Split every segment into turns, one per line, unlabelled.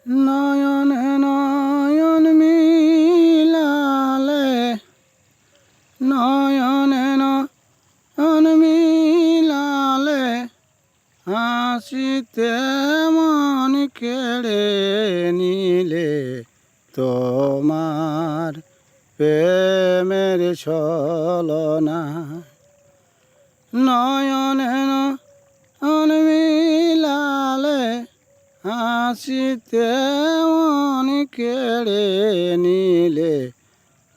নয়নে নয়ন মিলালে, নয়নে নয়ন মিলালে, হাসিতে মন কেড়ে নিলে তোমার প্রেমের ছলনা। নয়নে নয়ন মিলালে, হাসিতে মন কেড়ে নিলে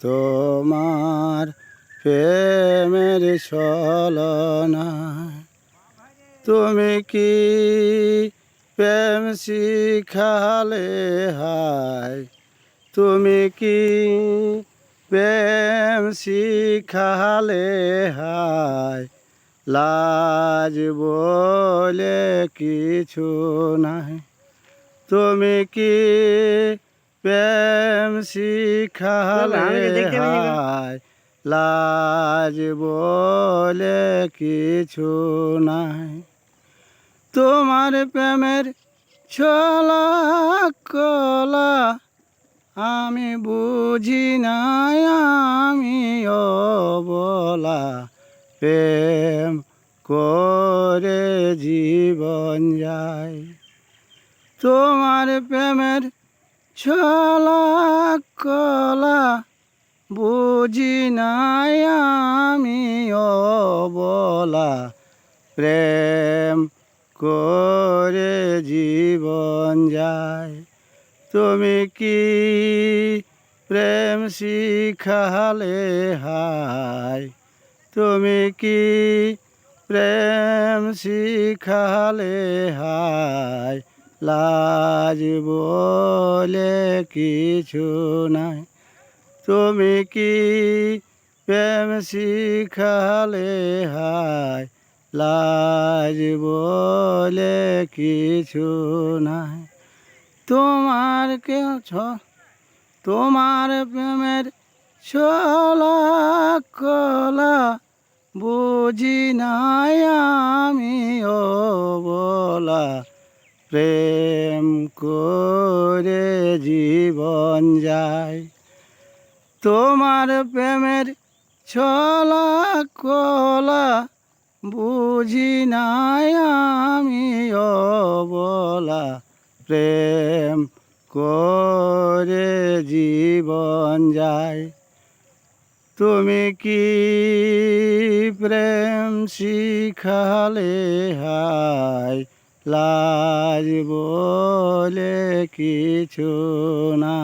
তোমার প্রেমের ছলনা। তুমি কি প্রেম শিখালে হায়, তুমি কি প্রেম শিখালে হায়, লাজ বলে কিছু নাই। তুমি কি প্রেম শিখালে হায়, লাজ বলে কিছু নাই। তোমার প্রেমের ছলা কলা আমি বুঝি নাই, আমি অবলা। প্রেম করে জীবন যায়। তোমার প্রেমের ছলা কলা বুঝি নাই, আমি অবলা। প্রেম করে জীবন যায়। তুমি কি প্রেম শিখালে হায়, তুমি কি প্রেম শিখালে হায়, লাজ বলে কিছু নাই। তুমি কি প্রেম শিখালে হায়, লাজ বলে কিছু নাই। তোমার তোমার প্রেমের ছলা কলা বুঝি নাই, আমি অবলা। প্রেম করে জীবন যায়। তোমার প্রেমের ছলা কলা বুঝি নাই, আমি অবলা। প্রেম করে জীবন যায়। তুমি কি প্রেম শিখালে হায়, লাজ বলে কিছু না।